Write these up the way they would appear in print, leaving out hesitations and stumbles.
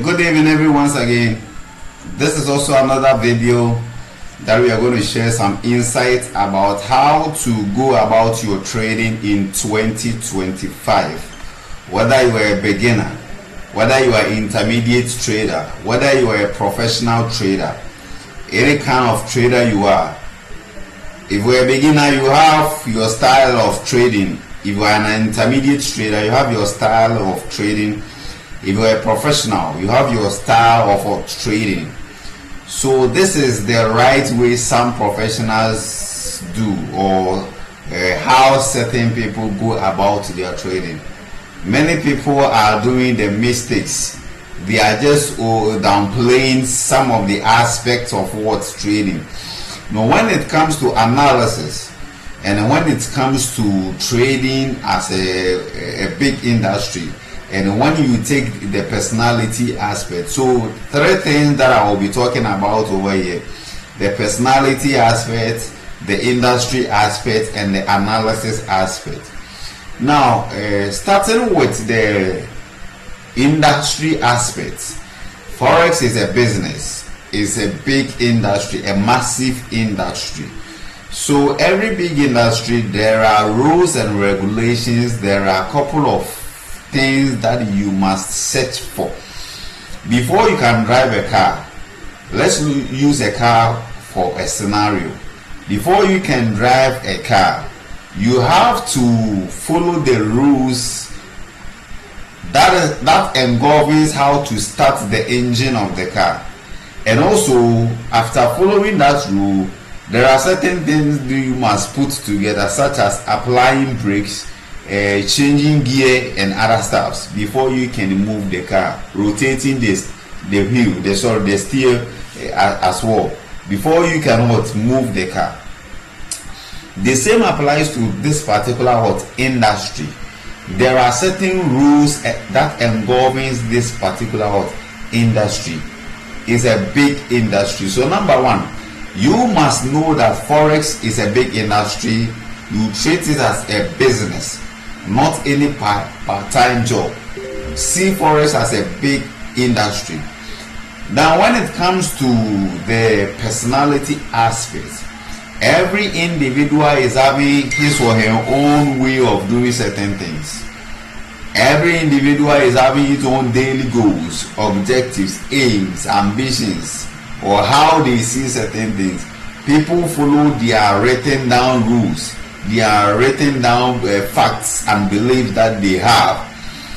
Good evening everyone once again. This is also another video that we are going to share some insights about how to go about your trading in 2025. Whether you are a beginner, whether you are an intermediate trader, whether you are a professional trader, any kind of trader you are. If you are a beginner, you have your style of trading. If you are an intermediate trader, you have your style of trading. If you are a professional, you have your style of trading. So this is the right way some professionals do, or how certain people go about their trading. Many people are doing the mistakes. They are just downplaying some of the aspects of what's trading. Now when it comes to analysis, and when it comes to trading as a big industry, and when you take the personality aspect, so three things that I will be talking about over here: the personality aspect, the industry aspect, and the analysis aspect. Now, starting with the industry aspect, Forex is a business, it's a big industry, a massive industry. So every big industry, there are rules and regulations, there are a couple of things that you must search for before you can drive a car. Let's use a car for a scenario. Before you can drive a car, you have to follow the rules that engulfs how to start the engine of the car. And also, after following that rule, there are certain things that you must put together, such as applying brakes, changing gear and other stuffs before you can move the car, rotating the wheel, the steer as well, before you can move the car. The same applies to this particular industry. There are certain rules that engulfs this particular industry. It's a big industry. So number one, you must know that Forex is a big industry. You treat it as a business, not any part-time job. See Forex as a big industry. Now when it comes to the personality aspect, every individual is having his or her own way of doing certain things. Every individual is having his own daily goals, objectives, aims, ambitions, or how they see certain things. People follow their written down rules, their written down facts and beliefs that they have.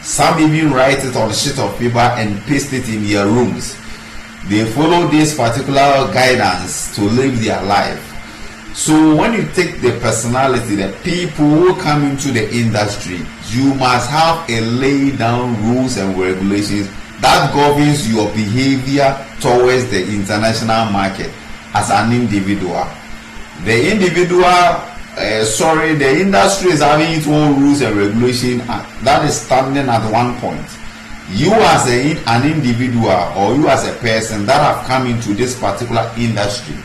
Some even write it on a sheet of paper and paste it in their rooms. They follow this particular guidance to live their life. So when you take the personality, the people who come into the industry, you must have a laid down rules and regulations that governs your behavior towards the international market as an individual. The industry is having its own rules and regulations that is standing at one point. You as an individual, or you as a person that have come into this particular industry,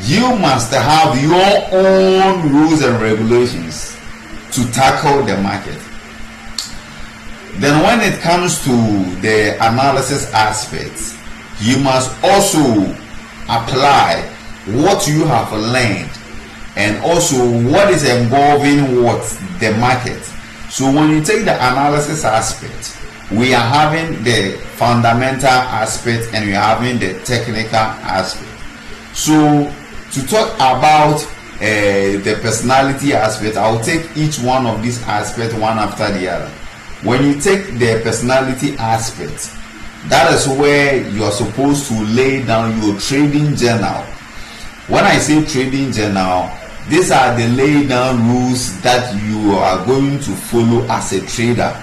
you must have your own rules and regulations to tackle the market. Then when it comes to the analysis aspect, you must also apply what you have learned and also what is involving the market. So when you take the analysis aspect, we are having the fundamental aspect and we are having the technical aspect. So to talk about the personality aspect, I'll take each one of these aspects one after the other. When you take the personality aspect, that is where you are supposed to lay down your trading journal. When I say trading journal, these are the laid down rules that you are going to follow as a trader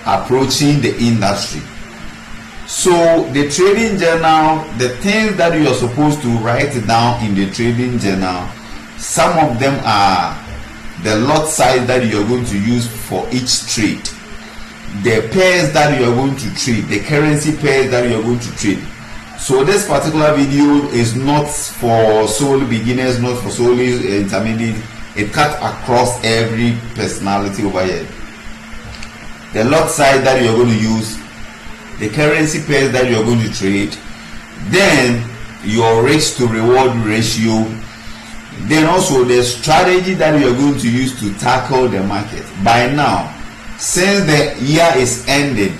approaching the industry. So the trading journal, the things that you are supposed to write down in the trading journal, some of them are the lot size that you are going to use for each trade, the pairs that you are going to trade, the currency pairs that you are going to trade. So this particular video is not for solely beginners, not for solely intermediate. It cuts across every personality over here. The lot size that you are going to use, the currency pairs that you're going to trade, then your risk to reward ratio, then also the strategy that you're going to use to tackle the market. By now, since the year is ending,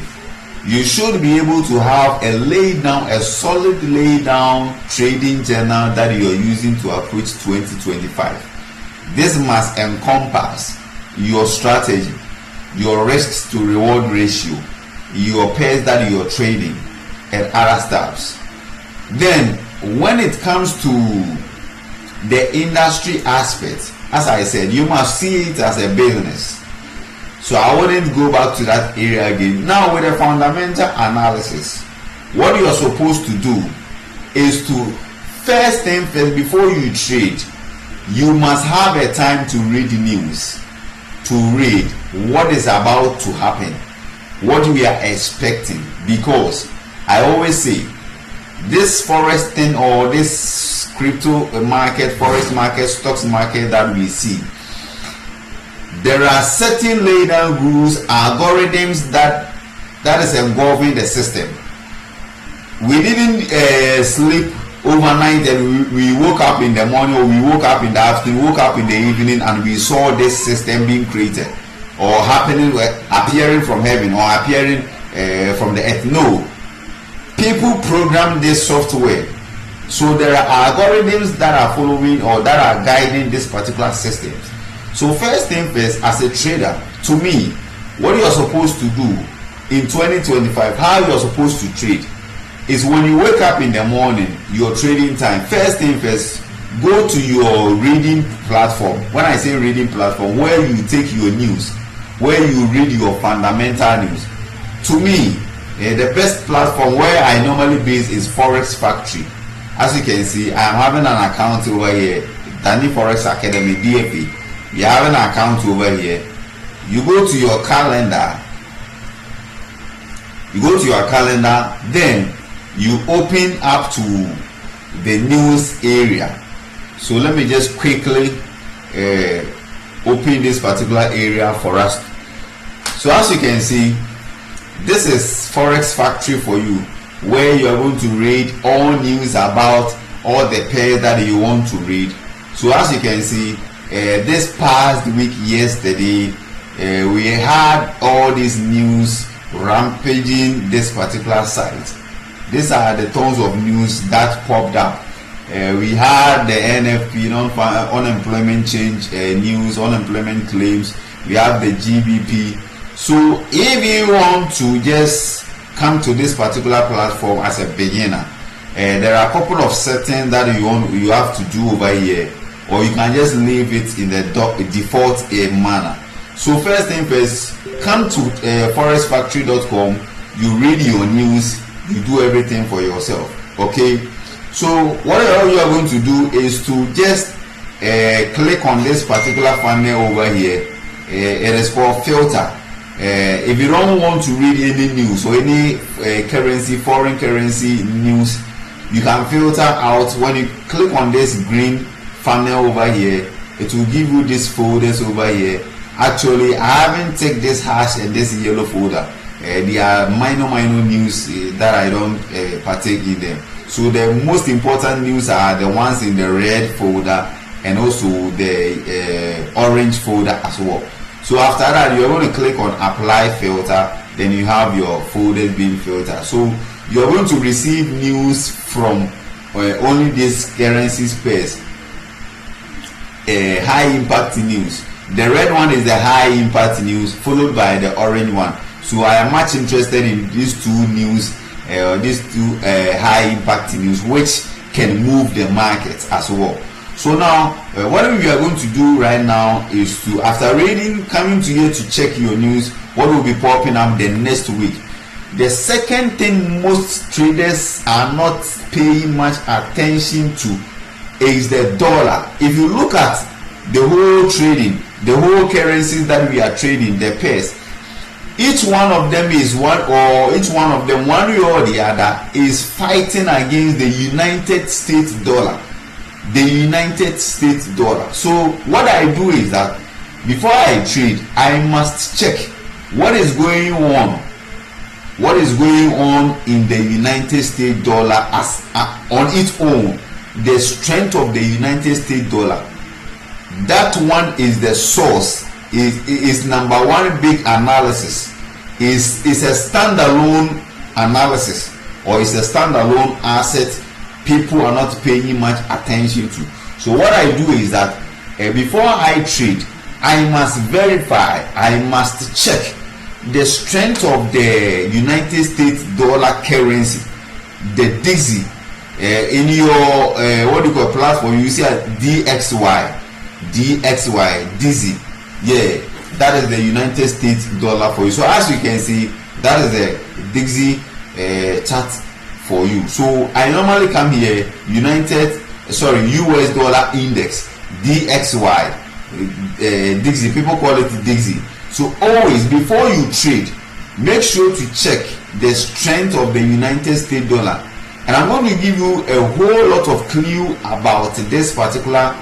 you should be able to have a solid laid down trading journal that you're using to approach 2025. This must encompass your strategy, your risks to reward ratio, your pairs that you're trading, and other stuffs. Then when it comes to the industry aspect, as I said, you must see it as a business. So I wouldn't go back to that area again. Now with the fundamental analysis, what you're supposed to do is to first thing first, before you trade, you must have a time to read news, to read what is about to happen, what we are expecting. Because I always say, this forex thing or this crypto market, forex market, stocks market that we see, there are certain laid down rules, algorithms that is engulfing the system. We didn't sleep overnight and we woke up in the morning, or we woke up in the afternoon, woke up in the evening, and we saw this system being created or happening, appearing from heaven or appearing from the earth. No, people program this software. So there are algorithms that are following or that are guiding this particular system. So first thing first, as a trader, to me, what you're supposed to do in 2025, how you're supposed to trade, is when you wake up in the morning, your trading time, first thing first, go to your reading platform. When I say reading platform, where you take your news, where you read your fundamental news. To me, the best platform where I normally base is Forex Factory. As you can see, I am having an account over here, Danny Forex Academy, DFA. You have an account over here. You go to your calendar. Then you open up to the news area. So let me just quickly open this particular area for us. So as you can see, this is Forex Factory for you, where you are going to read all news about all the pairs that you want to read. So as you can see, this past week, yesterday, we had all this news rampaging this particular site. These are the tons of news that popped up. We had the NFP, unemployment change news, unemployment claims. We have the GBP. So if you want to just come to this particular platform as a beginner, there are a couple of settings that you have to do over here, or you can just leave it in the default manner. So first thing first, come to forexfactory.com, you read your news, you do everything for yourself. Okay, so what you are going to do is to just click on this particular funnel over here. It is called filter. If you don't want to read any news or any foreign currency news, you can filter out. When you click on this green funnel over here, it will give you these folders over here. Actually, I haven't taken this hash and this yellow folder. They are minor news that I don't partake in them. So the most important news are the ones in the red folder and also the orange folder as well. So after that, you're going to click on apply filter, then you have your folders being filtered. So you're going to receive news from only these currency pairs. High impact news. The red one is the high impact news, followed by the orange one. So I am much interested in these two news, high impact news, which can move the market as well. So now, what we are going to do right now is to, after reading, coming to here to check your news, what will be popping up the next week. The second thing most traders are not paying much attention to is the dollar. If you look at the whole trading, the whole currencies that we are trading, the pairs, each one of them one way or the other is fighting against the United States dollar. The United States dollar. So what I do is that before I trade, I must check what is going on what is going on in the United States dollar as on its own, the strength of the United States dollar, that one is the source, is number one big analysis, is a standalone analysis, or is a standalone asset people are not paying much attention to. So what I do is that before I trade, I must verify, I must check the strength of the United States dollar currency, the DXY. In your what do you call platform, you see a DXY, DXY. Yeah, that is the United States dollar for you. So as you can see, that is the DXY chart for you. So I normally come here, US dollar index, DXY, DXY. People call it DXY. So always before you trade, make sure to check the strength of the United States dollar. And I'm going to give you a whole lot of clue about this particular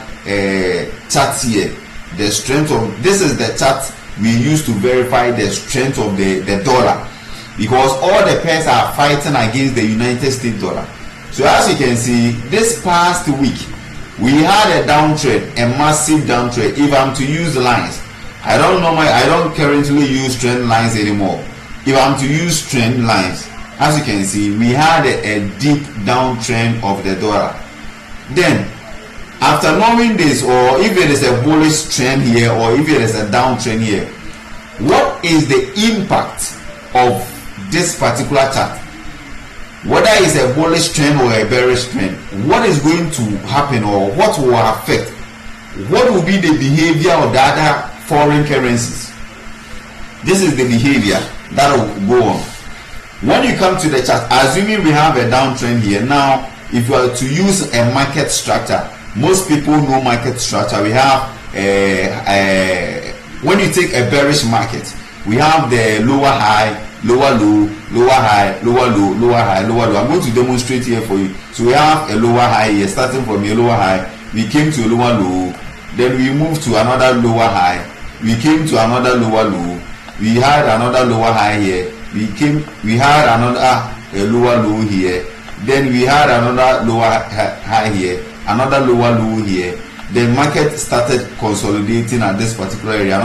chart here. The strength of, this is the chart we use to verify the strength of the dollar, because all the pairs are fighting against the United States dollar. So as you can see, this past week we had a downtrend, a massive downtrend. If I'm to use lines, I don't currently use trend lines anymore. If I'm to use trend lines, as you can see, we had a deep downtrend of the dollar. Then after knowing this, or if there is a bullish trend here, or if there is a downtrend here, what is the impact of this particular chart? Whether it's a bullish trend or a bearish trend, what is going to happen, or what will affect? What will be the behavior of the other foreign currencies? This is the behavior that will go on. When you come to the chart, assuming we have a downtrend here, now if you are to use a market structure, most people know market structure. We have when you take a bearish market, we have the lower high, lower low, lower high, lower low, lower high, lower low. I'm going to demonstrate here for you. So we have a lower high here, starting from a lower high, we came to a lower low, then we moved to another lower high, we came to another lower low, we had another lower high here, we had another lower low here, then we had another lower high here, another lower low here. The market started consolidating at this particular area.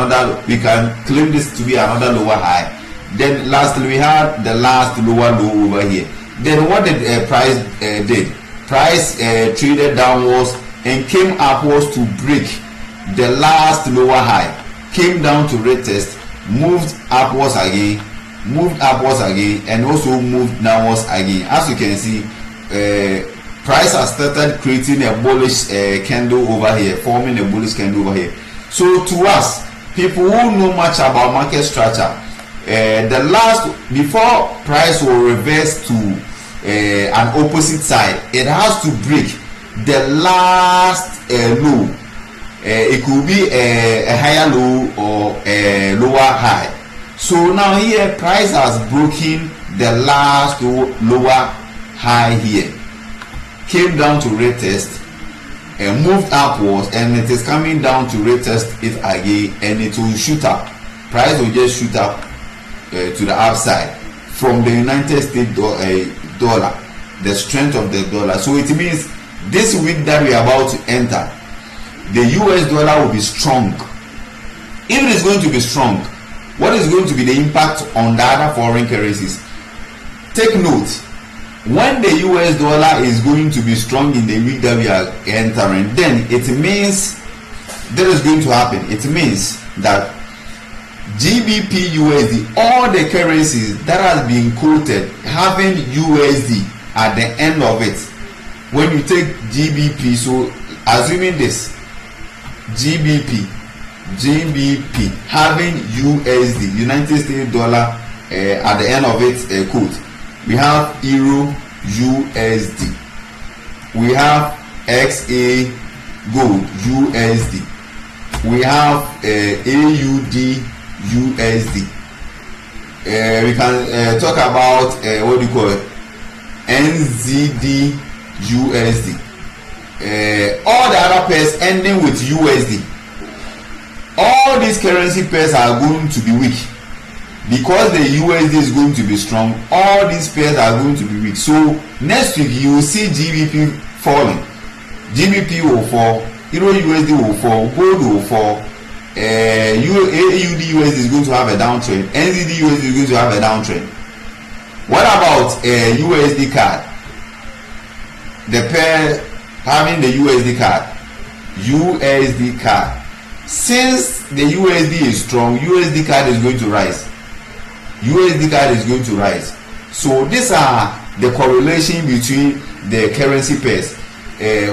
We can claim this to be another lower high. Then lastly, we had the last lower low over here. Then what did price did? Price traded downwards and came upwards to break the last lower high, came down to retest, moved upwards again, and also moved downwards again. As you can see, price has started creating a bullish candle over here, forming a bullish candle over here. So to us, people who know much about market structure, before price will reverse to an opposite side, it has to break the last low. It could be a higher low or a lower high. So now here price has broken the last lower high here, came down to retest and moved upwards, and it is coming down to retest it again, and it will shoot up. Price will just shoot up to the upside from the United States dollar, the strength of the dollar. So it means this week that we are about to enter, the US dollar will be strong. If it is going to be strong, what is going to be the impact on the other foreign currencies? Take note, when the US dollar is going to be strong in the week that we are entering, then it means that is going to happen. It means that GBP USD, all the currencies that has been quoted having USD at the end of it, when you take GBP, so assuming this GBP having USD, United States dollar, at the end of its quote, we have Euro USD, we have XA Gold USD, we have AUD USD. We can talk about what do you call it, NZD USD. All the other pairs ending with USD, all these currency pairs are going to be weak. because the USD is going to be strong, all these pairs are going to be weak. So next week you will see GBP falling, GBP will fall, Euro USD will fall, gold will fall, AUD USD is going to have a downtrend, NZD USD is going to have a downtrend. What about USD card? The pair having the USD card, since the USD is strong, USD card is going to rise. So these are the correlation between the currency pairs.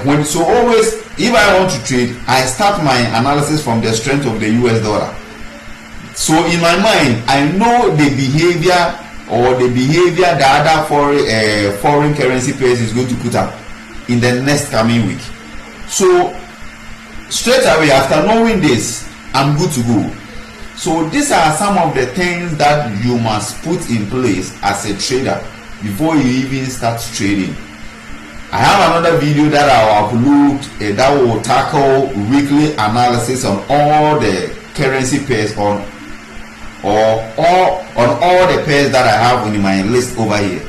Always, if I want to trade, I start my analysis from the strength of the US dollar. So in my mind, I know the behavior the other foreign currency pairs is going to put up in the next coming week. So straight away after knowing this, I'm good to go. So these are some of the things that you must put in place as a trader before you even start trading. I have another video that I will upload that will tackle weekly analysis on all the currency pairs on all the pairs that I have in my list over here.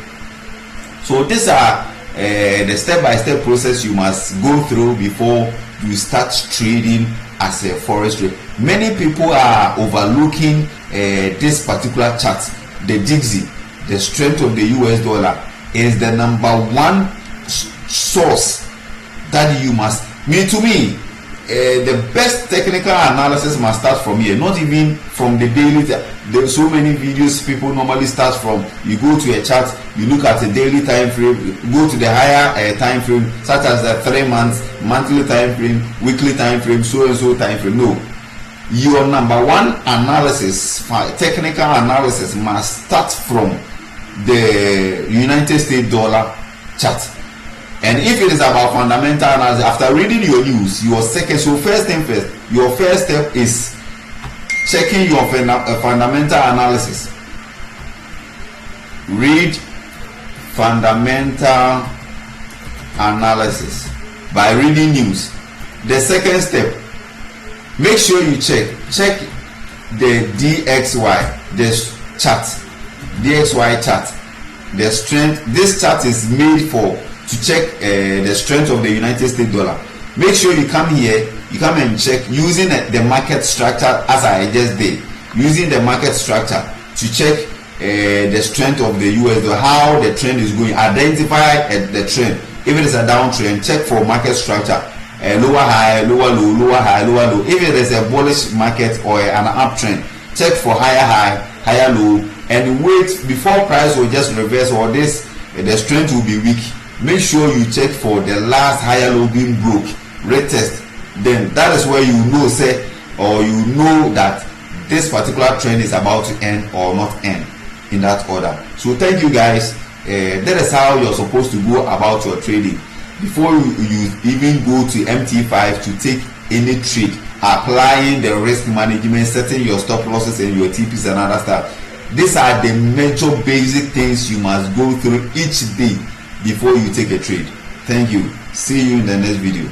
So these are the step-by-step process you must go through before you start trading as a forex trader. Many people are overlooking this particular chart. The DXY, the strength of the US dollar, is the number one source that you must. To me, the best technical analysis must start from here, not even from the daily. There's so many videos people normally start from. You go to a chart, you look at the daily time frame, go to the higher time frame, such as the 3 months, monthly time frame, weekly time frame, so and so time frame. No, your number one analysis, technical analysis, must start from the United States dollar chart. And if it is about fundamental analysis, after reading your news, first step is checking your fundamental analysis. Read fundamental analysis by reading news. The second step, make sure you check the DXY, DXY chart. The strength, this chart is made to check the strength of the United States dollar. Make sure you come here, you come and check using the market structure, as I just did, using the market structure to check the strength of the US dollar, how the trend is going. Identify the trend. If it is a downtrend, check for market structure, lower high, lower low, lower high, lower low. If it is a bullish market or an uptrend, check for higher high, higher low, and wait before price will just reverse, or the strength will be weak. Make sure you check for the last higher low being broke, retest. Then that is where you know that this particular trend is about to end or not end, in that order. So thank you guys. That is how you're supposed to go about your trading before you even go to MT5 to take any trade, applying the risk management, setting your stop losses and your TPs and other stuff. These are the major basic things you must go through each day before you take a trade. Thank you. See you in the next video.